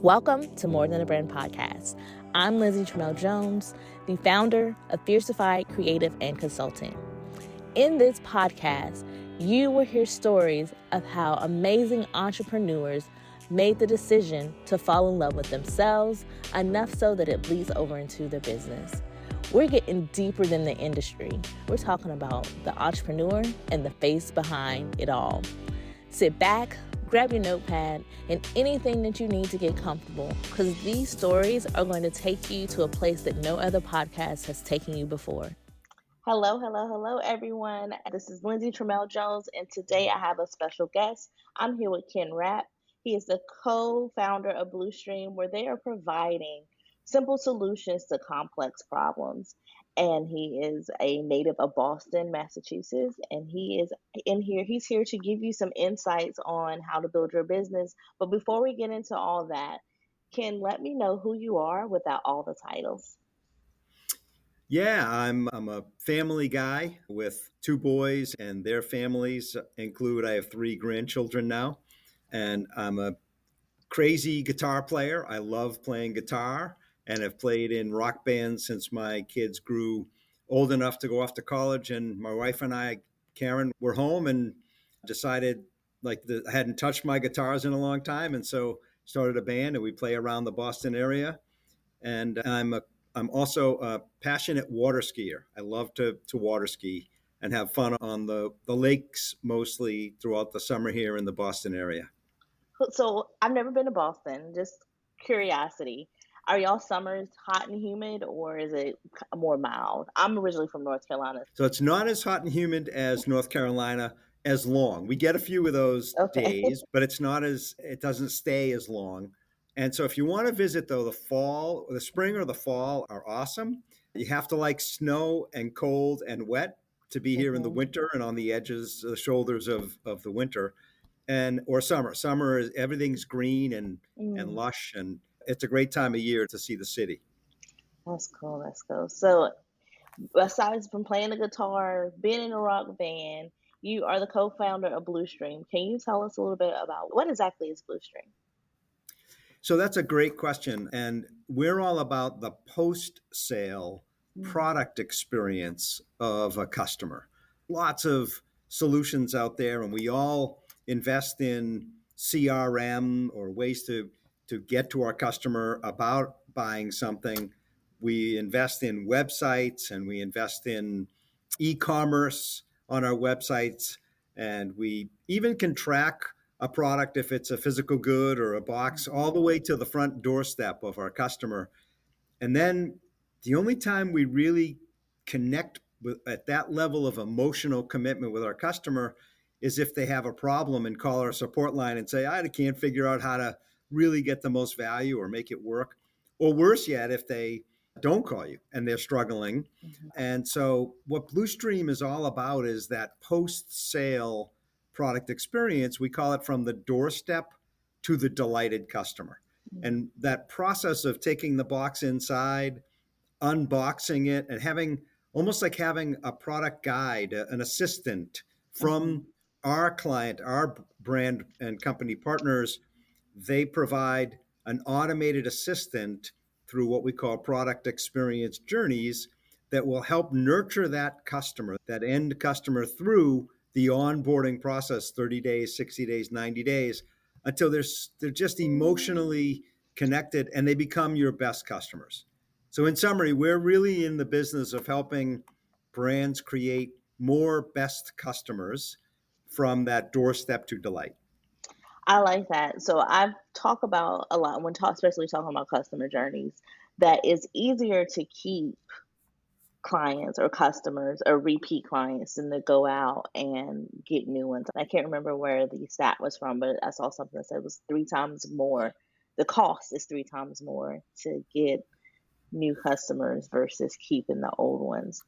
Welcome to More Than a Brand podcast. I'm Lindsay Tramel-Jones, the founder of Fiercified Creative and Consulting. In this podcast, you will hear stories of how amazing entrepreneurs made the decision to fall in love with themselves enough so that it bleeds over into their business. We're getting deeper than the industry. We're talking about the entrepreneur and the face behind it all. Sit back, grab your notepad, and anything that you need to get comfortable, because these stories are going to take you to a place that no other podcast has taken you before. Hello, everyone. This is Lindsay Tramel-Jones, and today I have a special guest. I'm here with Ken Rapp. He is the co-founder of Blustream, where they are providing simple solutions to complex problems. And he is a native of Boston, Massachusetts, and he is in here. He's here to give you some insights on how to build your business. But before we get into all that, Ken, let me know who you are without all the titles. Yeah, I'm a family guy with two boys, and their families I have 3 grandchildren now, and I'm a crazy guitar player. I love playing guitar and have played in rock bands since my kids grew old enough to go off to college. And my wife and I, Karen, were home and decided I hadn't touched my guitars in a long time, and so started a band, and we play around the Boston area. And I'm also a passionate water skier. I love to water ski and have fun on the lakes mostly throughout the summer here in the Boston area. So I've never been to Boston, just curiosity. Are y'all summers hot and humid, or is it more mild? I'm originally from North Carolina. So it's not as hot and humid as North Carolina, as long. We get a few of those days, but it doesn't stay as long. And so if you want to visit, though, the spring or the fall are awesome. You have to like snow and cold and wet to be here in the winter and on the edges, the shoulders of the winter. Or summer. Summer is everything's green and lush, and it's a great time of year to see the city. That's cool. So besides from playing the guitar, being in a rock band, you are the co-founder of Blustream. Can you tell us a little bit about what exactly is Blustream? So that's a great question. And we're all about the post-sale product experience of a customer. Lots of solutions out there, and we all invest in CRM or ways to get to our customer about buying something. We invest in websites, and we invest in e-commerce on our websites, and we even can track a product, if it's a physical good or a box, all the way to the front doorstep of our customer. And then the only time we really connect at that level of emotional commitment with our customer is if they have a problem and call our support line and say, I can't figure out how to really get the most value or make it work. Or worse yet, if they don't call you and they're struggling. And so what Blustream is all about is that post-sale product experience. We call it from the doorstep to the delighted customer. And that process of taking the box inside, unboxing it, and having a product guide, an assistant from our client, our brand and company partners. They provide an automated assistant through what we call product experience journeys that will help nurture that customer, that end customer, through the onboarding process, 30 days, 60 days, 90 days, until they're just emotionally connected and they become your best customers. So in summary, we're really in the business of helping brands create more best customers from that doorstep to delight. I like that. So I've talked about a lot especially talking about customer journeys, that it's easier to keep clients or customers or repeat clients than to go out and get new ones. I can't remember where the stat was from, but I saw something that said it was 3 times more. The cost is 3 times more to get new customers versus keeping the old ones.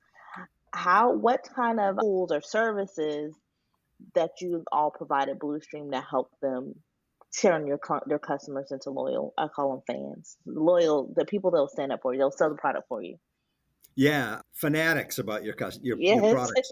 What kind of tools or services that you've all provided Blustream to help them turn their customers into loyal? I call them fans. Loyal, the people that'll stand up for you. They'll sell the product for you. Yeah, fanatics about your Yes. products.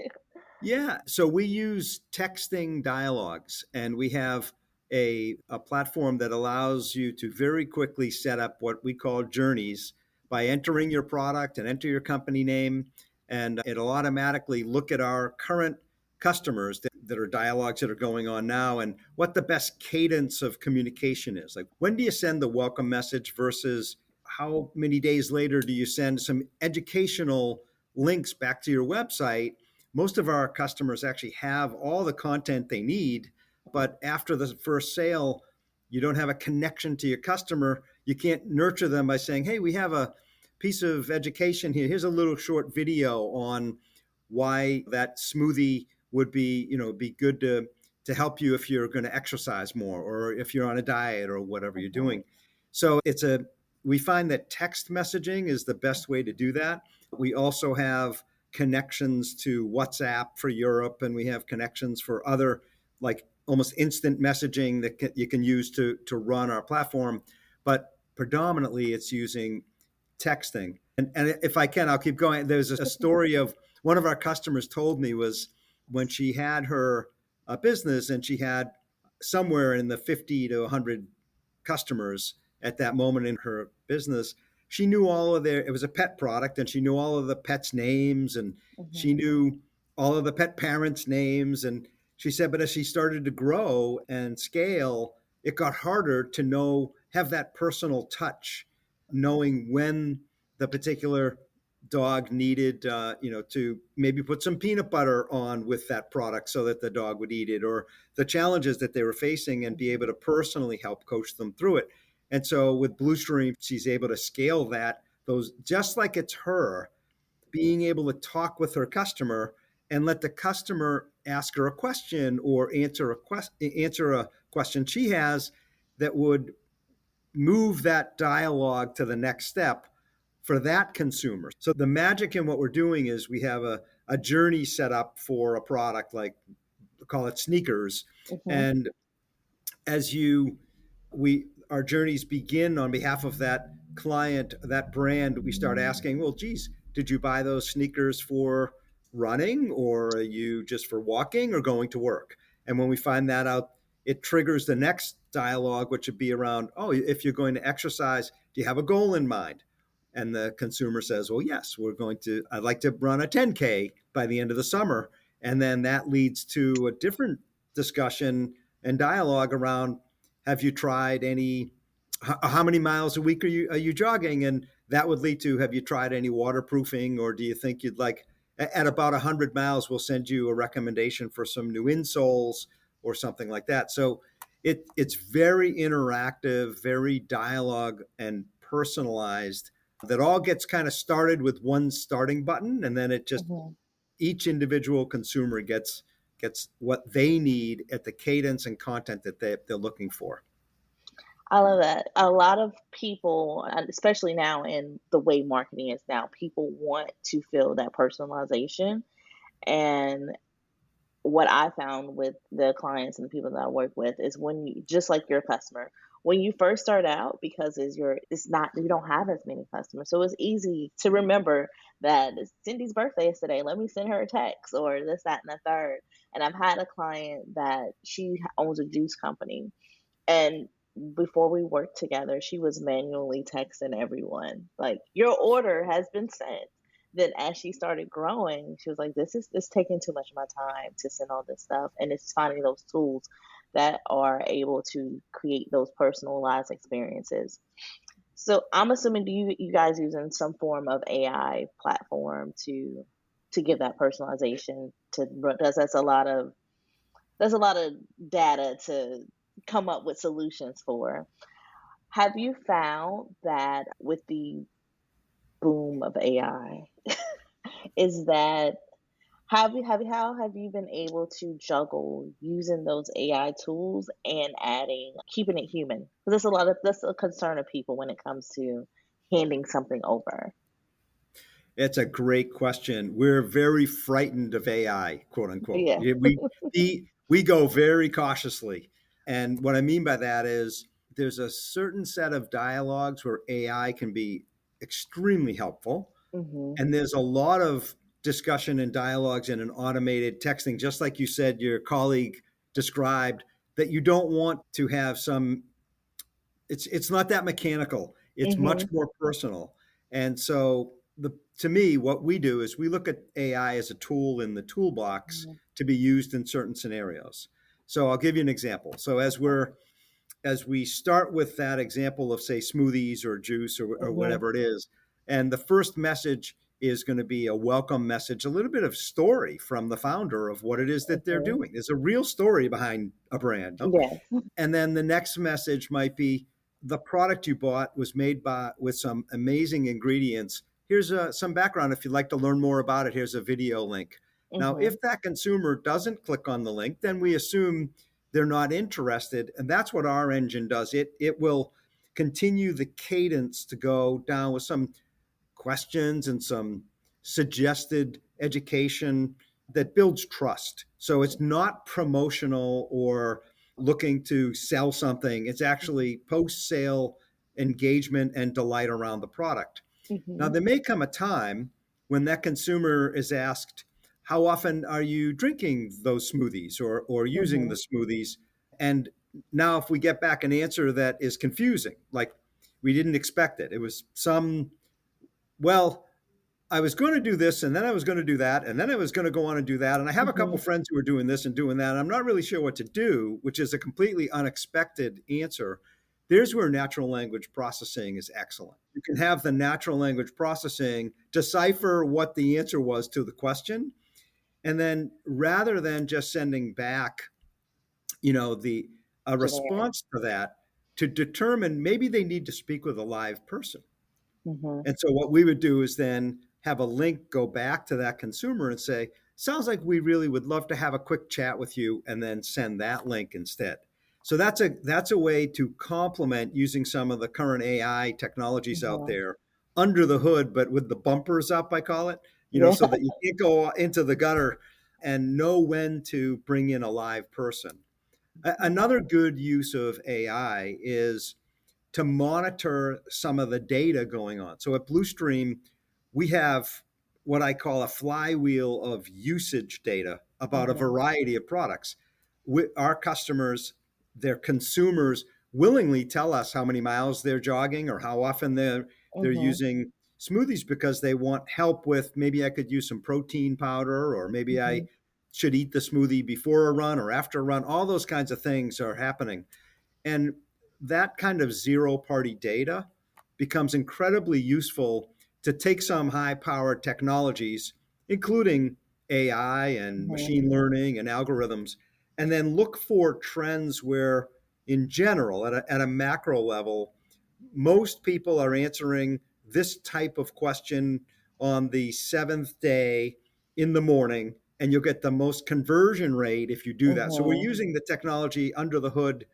Yeah, so we use texting dialogues, and we have a platform that allows you to very quickly set up what we call journeys by entering your product and enter your company name. And it'll automatically look at our current customers that are dialogues that are going on now and what the best cadence of communication is. Like, when do you send the welcome message versus how many days later do you send some educational links back to your website? Most of our customers actually have all the content they need, but after the first sale, you don't have a connection to your customer. You can't nurture them by saying, hey, we have a piece of education here. Here's a little short video on why that smoothie would be, be good to help you if you're going to exercise more or if you're on a diet or whatever you're doing. So we find that text messaging is the best way to do that. We also have connections to WhatsApp for Europe, and we have connections for other, like, almost instant messaging that you can use to run our platform. But predominantly it's using texting. And if I can, I'll keep going. There's a story of one of our customers told me was when she had her business and she had somewhere in the 50 to 100 customers at that moment in her business. She knew all of it was a pet product, and she knew all of the pets' names, and she knew all of the pet parents' names. And she said, but as she started to grow and scale, it got harder to have that personal touch, knowing when the particular dog needed, to maybe put some peanut butter on with that product so that the dog would eat it, or the challenges that they were facing, and be able to personally help coach them through it. And so with Blustream, she's able to scale those just like it's her, being able to talk with her customer and let the customer ask her a question or answer a question she has that would move that dialogue to the next step for that consumer. So the magic in what we're doing is we have a journey set up for a product, like we call it sneakers. And as our journeys begin on behalf of that client, that brand, we start asking, well, geez, did you buy those sneakers for running, or are you just for walking or going to work? And when we find that out, it triggers the next dialogue, which would be around, oh, if you're going to exercise, do you have a goal in mind? And the consumer says, well, yes, I'd like to run a 10K by the end of the summer. And then that leads to a different discussion and dialogue around, have you tried how many miles a week are you jogging? And that would lead to, have you tried any waterproofing, or do you think you'd like, at about 100 miles, we'll send you a recommendation for some new insoles or something like that. So it's very interactive, very dialogue and personalized, that all gets kind of started with one starting button, and then it just each individual consumer gets what they need at the cadence and content that they're looking for. I love that. A lot of people, especially now in the way marketing is now, people want to feel that personalization. And what I found with the clients and the people that I work with is, when you, just like your customer, when you first start out, because it's not, you don't have as many customers, so it's easy to remember that it's Cindy's birthday is today. Let me send her a text, or this, that, and the third. And I've had a client that she owns a juice company, and before we worked together, she was manually texting everyone, like, your order has been sent. Then as she started growing, she was like, this taking too much of my time to send all this stuff. And it's finding those tools that are able to create those personalized experiences. So I'm assuming, you guys using some form of AI platform to give that personalization to, because that's a lot of data to come up with solutions for. Have you found that with the boom of AI, is that, how have you been able to juggle using those AI tools and keeping it human? Because that's a concern of people when it comes to handing something over. It's a great question. We're very frightened of AI, quote unquote. Yeah. We go very cautiously. And what I mean by that is, there's a certain set of dialogues where AI can be extremely helpful. Hmm. And there's a lot of discussion and dialogues in an automated texting, just like you said, your colleague described, that you don't want to have some, it's not that mechanical. It's much Mm-hmm. more personal. And so to me, what we do is we look at AI as a tool in the toolbox to be used in certain scenarios. So I'll give you an example. So as we start with that example of, say, smoothies or juice or Mm-hmm. whatever it is, and the first message is going to be a welcome message, a little bit of story from the founder of what it is that they're Mm-hmm. doing. There's a real story behind a brand. Yes. And then the next message might be the product you bought was made by with some amazing ingredients. Here's some background. If you'd like to learn more about it, here's a video link. Now, Mm-hmm. if that consumer doesn't click on the link, then we assume they're not interested. And that's what our engine does. It will continue the cadence to go down with some questions and some suggested education that builds trust. So it's not promotional or looking to sell something. It's actually post sale engagement and delight around the product. Now, Mm-hmm. there may come a time when that consumer is asked, how often are you drinking those smoothies or using Mm-hmm. the smoothies? And now, if we get back an answer that is confusing, like we didn't expect it, it was some, well, I was going to do this and then I was going to do that and then I was going to go on and do that. And I have a couple Mm-hmm. friends who are doing this and doing that. And I'm not really sure what to do, which is a completely unexpected answer. There's where natural language processing is excellent. You can have the natural language processing decipher what the answer was to the question. And then rather than just sending back, the a Generic. response to that, to determine maybe they need to speak with a live person. Mm-hmm. And so what we would do is then have a link go back to that consumer and say, sounds like we really would love to have a quick chat with you, and then send that link instead. So that's a way to complement using some of the current AI technologies out Mm-hmm. there under the hood, but with the bumpers up, I call it, Yeah. so that you can't go into the gutter and know when to bring in a live person. Another good use of AI is to monitor some of the data going on. So at Bluestream, we have what I call a flywheel of usage data about a Mm-hmm. variety of products. Our customers, their consumers, willingly tell us how many miles they're jogging or how often they're Mm-hmm. using smoothies because they want help with, maybe I could use some protein powder, or maybe I Mm-hmm. should eat the smoothie before a run or after a run. All those kinds of things are happening. And that kind of zero party data becomes incredibly useful to take some high powered technologies, including AI and Mm-hmm. machine learning and algorithms, and then look for trends where, in general, at a macro level, most people are answering this type of question on the seventh day in the morning, and you'll get the most conversion rate if you do that. So we're Mm-hmm. using the technology under the hood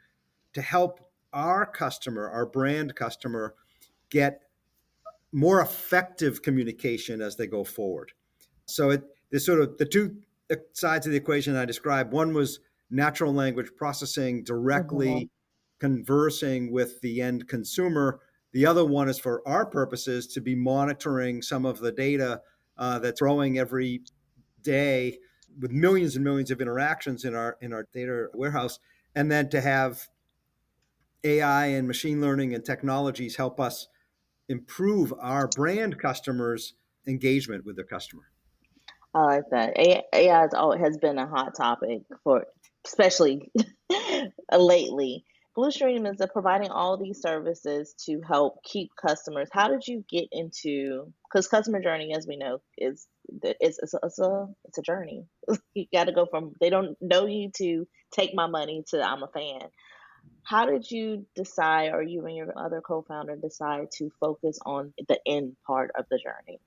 to help our customer, our brand customer, get more effective communication as they go forward. So there's sort of the two sides of the equation I described. One was natural language processing, Mm-hmm. directly conversing with the end consumer. The other one is for our purposes to be monitoring some of the data that's growing every day with millions and millions of interactions in our data warehouse, and then to have AI and machine learning and technologies help us improve our brand customers' engagement with their customer. I like that. AI has been a hot topic for, especially lately. Bluestream is providing all these services to help keep customers. How did you get into? Because customer journey, as we know, it's a journey. You got to go from they don't know you to take my money to I'm a fan. How did you decide, or you and your other co-founder decide to focus on the end part of the journey?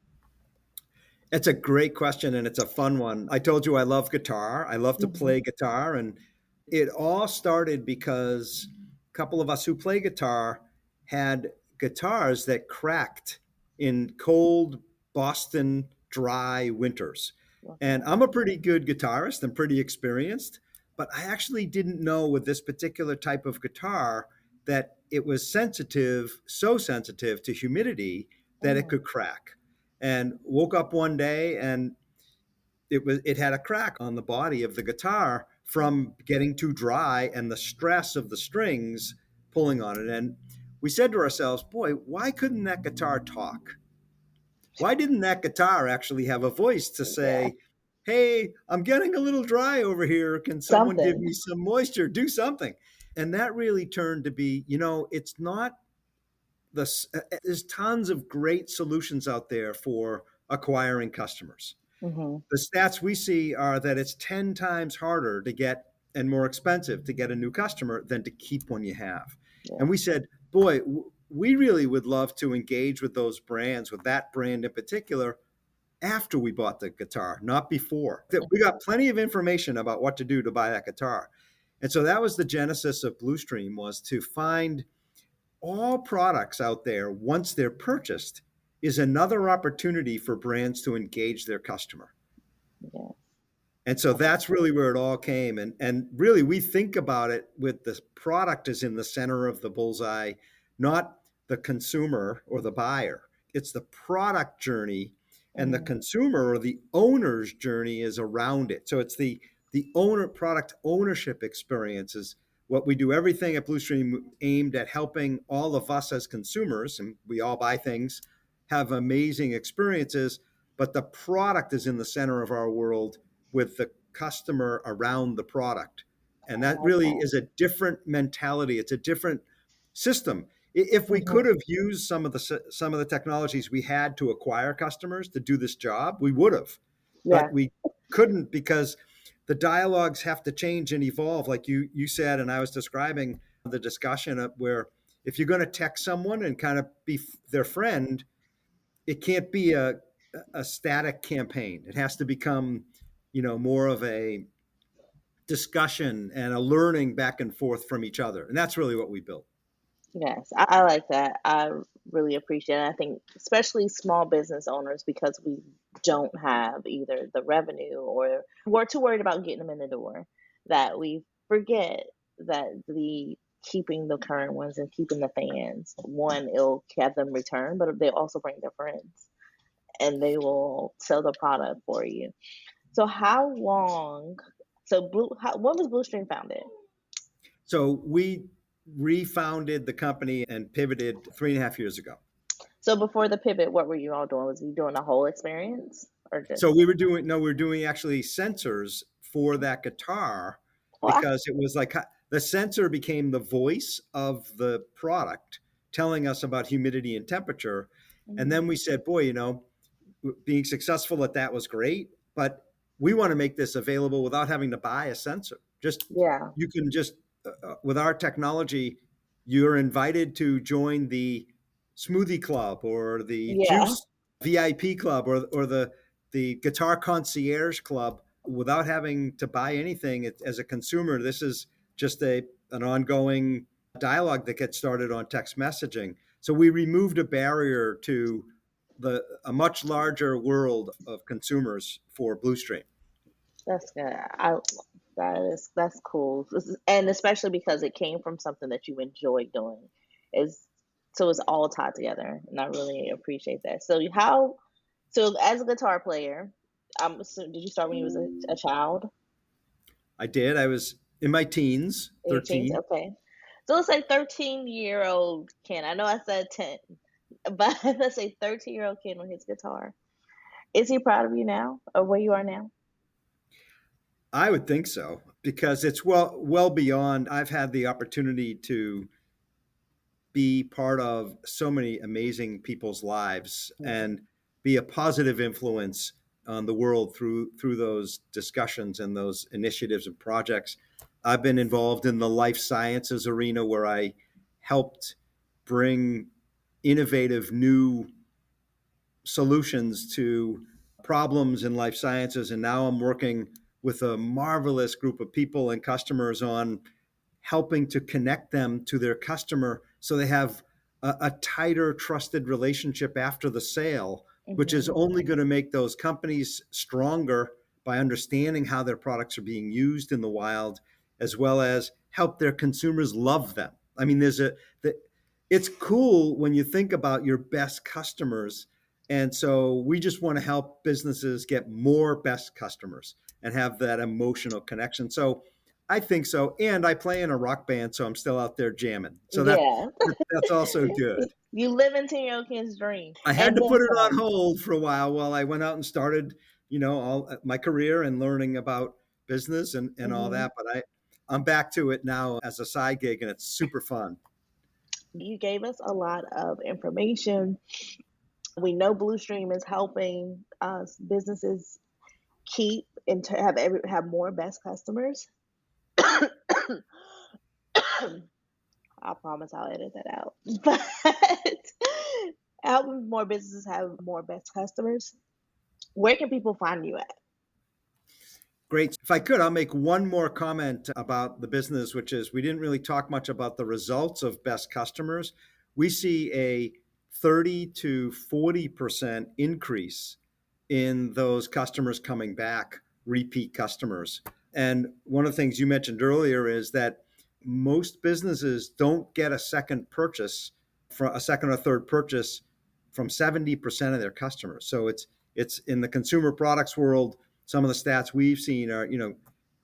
It's a great question and it's a fun one. I told you I love guitar. I love to Hmm. play guitar. And it all started because a couple of us who play guitar had guitars that cracked in cold Boston dry winters. And Okay. I'm a pretty good guitarist and pretty experienced, but I actually didn't know with this particular type of guitar that it was sensitive, so sensitive to humidity that it Mm. could crack. And woke up one day and it had a crack on the body of the guitar from getting too dry and the stress of the strings pulling on it. And we said to ourselves, boy, why couldn't that guitar talk? Why didn't that guitar actually have a voice to Yeah. say, hey, I'm getting a little dry over here. Can someone give Something. me some moisture? Do something. And that really turned to be, it's not there's tons of great solutions out there for acquiring customers. Hmm. The stats we see are that it's 10 times harder to get and more expensive to get a new customer than to keep one you have. Yeah. And we said, boy, we really would love to engage with those brands, with that brand in particular, after we bought the guitar, not before. We got plenty of information about what to do to buy that guitar. And so that was the genesis of Blustream, was to find all products out there once they're purchased is another opportunity for brands to engage their customer. Yeah. And so that's really where it all came. And really, we think about it with the product as in the center of the bullseye, not the consumer or the buyer. It's the product journey, and the Hmm. consumer or the owner's journey is around it. So it's the owner product ownership experience is what we do. Everything at Bluestream aimed at helping all of us as consumers, and we all buy things, have amazing experiences. But the product is in the center of our world, with the customer around the product. And I that like really that. is a different mentality. It's a different system. If we Hmm. could have used some of the technologies we had to acquire customers to do this job, we would have. Yeah. But we couldn't, because the dialogues have to change and evolve, like you said, and I was describing the discussion of where if you're going to text someone and kind of be their friend, it can't be a static campaign. It has to become, more of a discussion and a learning back and forth from each other. And that's really what we built. Yes, I like that. I really appreciate it. I think especially small business owners, because we don't have either the revenue or we're too worried about getting them in the door, that we forget that the keeping the current ones and keeping the fans, one, it'll have them return, but they also bring their friends and they will sell the product for you. So how long? When was Bluestream founded? So we refounded the company and pivoted 3.5 years ago. So before the pivot, what were you all doing? Was you doing the whole experience or So just? we were doing no, we were doing actually sensors for that guitar, Well, because it was like the sensor became the voice of the product, telling us about humidity and temperature. And then we said, boy, being successful at that was great, but we want to make this available without having to buy a sensor. Just yeah, you can just with our technology, you're invited to join the smoothie club or the yeah, juice VIP club or the guitar concierge club without having to buy anything. As a consumer, this is just an ongoing dialogue that gets started on text messaging. So we removed a barrier to a much larger world of consumers for Bluestream. that's good. That's cool, and especially because it came from something that you enjoy doing, is so it's all tied together, and I really appreciate that. So as a guitar player, did you start when you was a child? I did. I was in my teens, 18, 13. okay. So let's say 13-year-old Ken. I know I said 10, but let's say 13-year-old Ken on his guitar. Is he proud of you now, or where you are now? I would think so, because it's well beyond. I've had the opportunity to be part of so many amazing people's lives Yeah. and be a positive influence on the world through those discussions and those initiatives and projects. I've been involved in the life sciences arena, where I helped bring innovative new solutions to problems in life sciences. And now I'm working with a marvelous group of people and customers on helping to connect them to their customer so they have a tighter, trusted relationship after the sale, which is Hmm. only going to make those companies stronger by understanding how their products are being used in the wild, as well as help their consumers love them. I mean, it's cool when you think about your best customers. And so we just want to help businesses get more best customers and have that emotional connection. So I think so. And I play in a rock band, so I'm still out there jamming. So Yeah. that's also good. You live into your kid's dream. I had And to then put it on some. hold for a while I went out and started, all my career and learning about business and all Mhm. that. But I'm back to it now as a side gig, and it's super fun. You gave us a lot of information. We know Bluestream is helping us businesses keep and to have more best customers. I promise I'll edit that out. But helping more businesses have more best customers. Where can people find you at? Great. If I could, I'll make one more comment about the business, which is we didn't really talk much about the results of best customers. We see a 30 to 40% increase in those customers coming back, repeat customers. And one of the things you mentioned earlier is that most businesses don't get a second purchase, for a second or third purchase from 70% of their customers. So it's in the consumer products world, some of the stats we've seen are,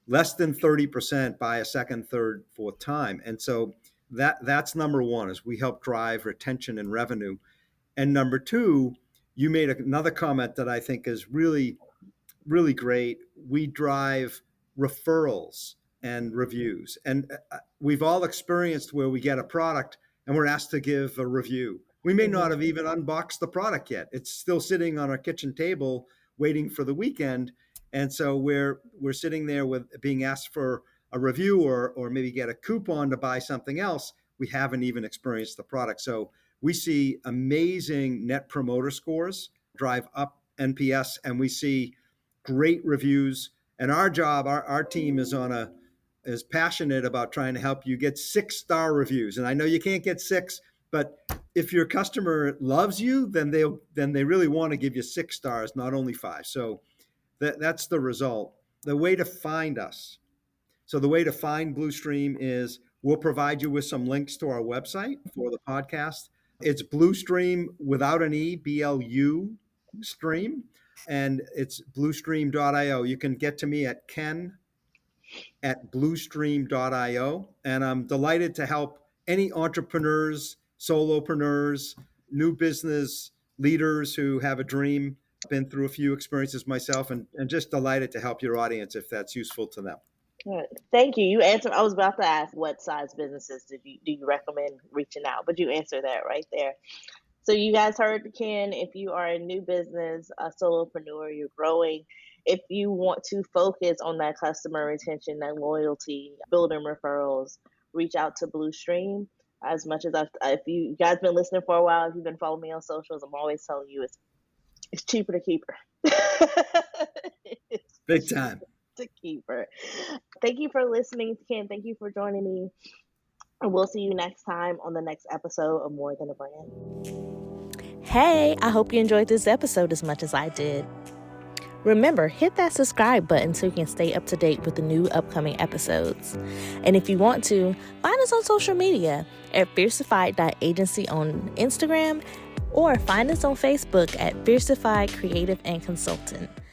less than 30% buy a second, third, fourth time. And so that's number one, is we help drive retention and revenue. And number two, you made another comment that I think is really, really great. We drive referrals and reviews. And we've all experienced where we get a product and we're asked to give a review. We may not have even unboxed the product yet. It's still sitting on our kitchen table waiting for the weekend. And so we're sitting there with being asked for a review or maybe get a coupon to buy something else. We haven't even experienced the product. So we see amazing net promoter scores drive up NPS, and we see great reviews. And our job, our team is passionate about trying to help you get 6-star reviews. And I know you can't get 6, but if your customer loves you, then they really want to give you 6 stars, not only 5. So that's the result. The way to find us. So the way to find Bluestream is we'll provide you with some links to our website for the podcast. It's Bluestream without an E, BLU stream, and it's bluestream.io. You can get to me at ken@bluestream.io, and I'm delighted to help any entrepreneurs, solopreneurs, new business leaders who have a dream. I've been through a few experiences myself, and just delighted to help your audience if that's useful to them. Good. Thank you. You answered. I was about to ask what size businesses do you recommend reaching out, but you answered that right there. So you guys heard Ken. If you are a new business, a solopreneur, you're growing. If you want to focus on that customer retention, that loyalty, building referrals, reach out to Bluestream. As much as if you guys been listening for a while, if you've been following me on socials, I'm always telling you it's cheaper to keep her. It's Big time. to keep her. Thank you for listening, Ken. Thank you for joining me. And we'll see you next time on the next episode of More Than a Brand. Hey, I hope you enjoyed this episode as much as I did. Remember, hit that subscribe button so you can stay up to date with the new upcoming episodes. And if you want to, find us on social media at fierceified.agency on Instagram, or find us on Facebook at Fierceified Creative and Consultant.